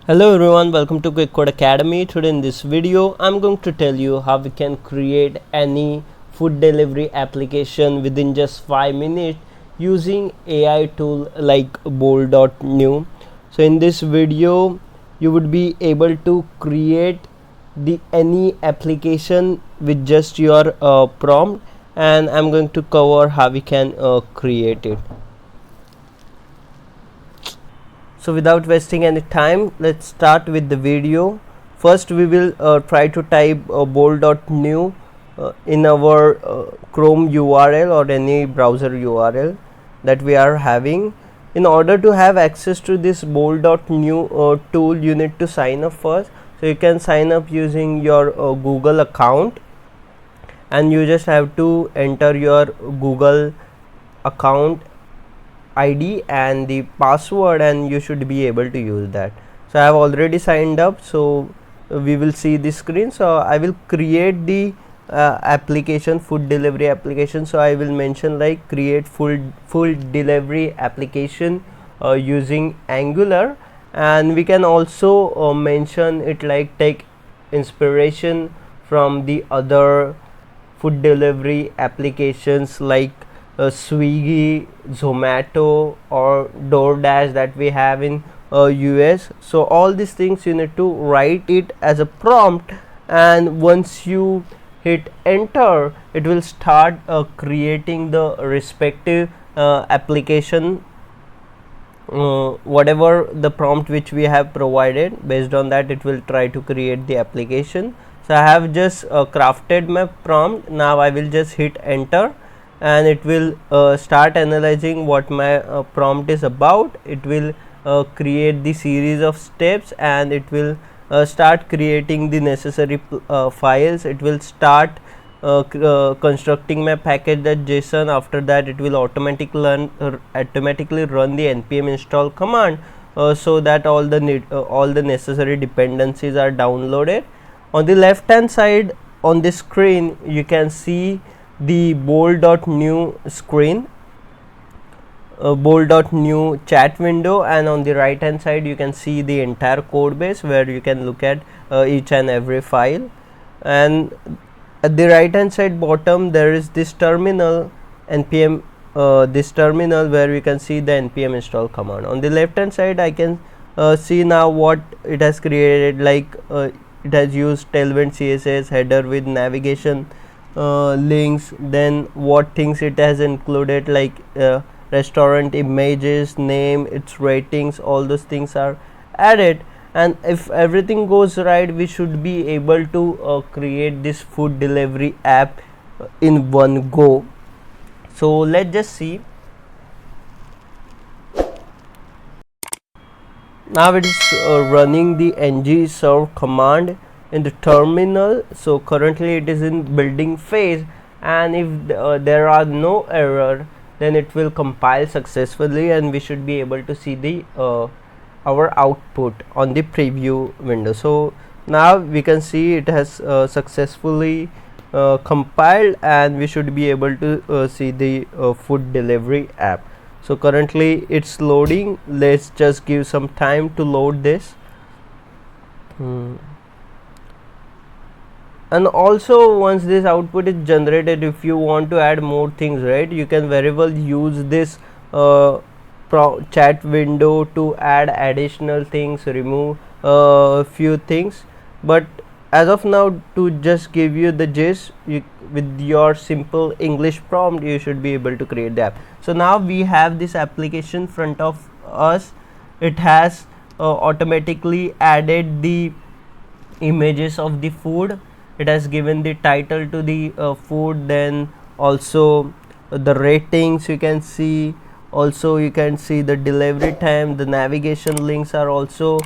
Hello everyone, welcome to Quick Code Academy. Today in this video I'm going to tell you how we can create any food delivery application within just 5 minutes using AI tool like Bolt.new. So in this video you would be able to create the any application with just your prompt, and I'm going to cover how we can create it. So without wasting any time, let's start with the video. First we will try to type bolt.new in our Chrome URL or any browser URL that we are having. In order to have access to this bolt.new tool, you need to sign up first. So you can sign up using your Google account, and you just have to enter your Google account ID and the password, and you should be able to use that. So I have already signed up, so we will see the screen. So I will create the application, food delivery application. So I will mention like create full delivery application using Angular, and we can also mention it like take inspiration from the other food delivery applications like Swiggy, Zomato or DoorDash that we have in US. So all these things you need to write it as a prompt, and once you hit enter, it will start creating the respective application, whatever the prompt which we have provided. Based on that, it will try to create the application. So I have just crafted my prompt. Now I will just hit enter, and it will start analyzing what my prompt is about. It will create the series of steps, and it will start creating the necessary files. It will start constructing my package.json. After that, it will automatically run the npm install command so that all the necessary dependencies are downloaded. On the left hand side on the screen, you can see the bolt.new screen, bolt.new chat window, and on the right hand side you can see the entire code base where you can look at each and every file. And at the right hand side bottom there is this terminal npm, this terminal where you can see the npm install command. On the left hand side I can see now what it has created, like it has used tailwind css header with navigation links, then what things it has included like restaurant images, name, its ratings, all those things are added. And if everything goes right, we should be able to create this food delivery app in one go. So let's just see. Now it is running the ng serve command in the terminal. So currently it is in building phase, and if there are no error, then it will compile successfully, and we should be able to see the our output on the preview window. So now we can see it has successfully compiled, and we should be able to see the food delivery app. So currently it's loading. Let's just give some time to load this. And also once this output is generated, if you want to add more things, right, you can very well use this chat window to add additional things, remove few things. But as of now, to just give you the gist, with your simple English prompt you should be able to create the app. So now we have this application front of us. It has automatically added the images of the food. It has given the title to the food, then also the ratings you can see. Also you can see the delivery time, the navigation links are also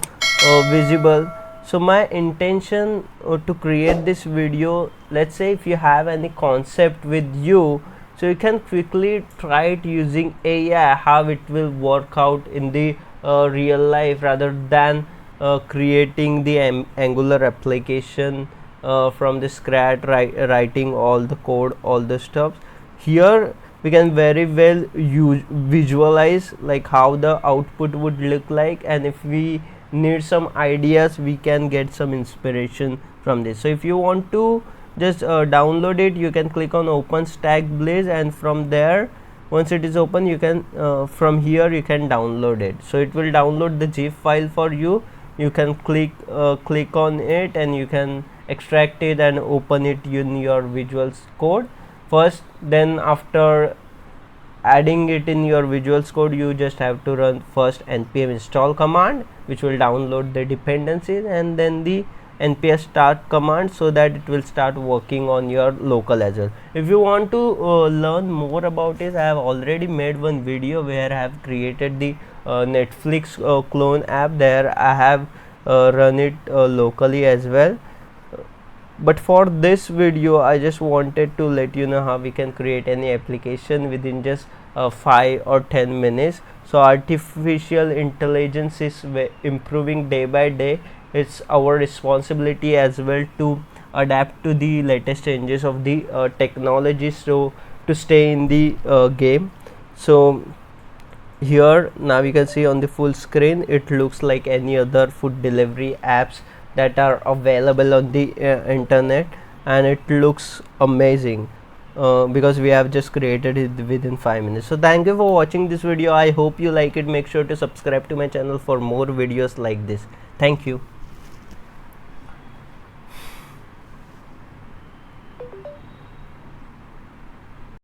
visible. So my intention to create this video, let's say if you have any concept with you, so you can quickly try it using AI, how it will work out in the real life, rather than creating the Angular application from the scratch, writing all the code, all the stuff. Here we can very well visualize like how the output would look like, and if we need some ideas, we can get some inspiration from this. So if you want to just download it, you can click on open stack blaze, and from there, once it is open, you can from here you can download it. So it will download the zip file for you. You can click on it and you can extract it and open it in your Visual Code first. Then after adding it in your Visual Code, you just have to run first npm install command, which will download the dependencies, and then the nps start command, so that it will start working on your local as well. If you want to learn more about it, I have already made one video where I have created the Netflix clone app. There I have run it locally as well. But for this video, I just wanted to let you know how we can create any application within just 5 or 10 minutes. So artificial intelligence is improving day by day. It's our responsibility as well to adapt to the latest changes of the technology, so to stay in the game. So here now you can see on the full screen, it looks like any other food delivery apps that are available on the internet, and it looks amazing because we have just created it within 5 minutes. So thank you for watching this video. I hope you like it. Make sure to subscribe to my channel for more videos like this. Thank you.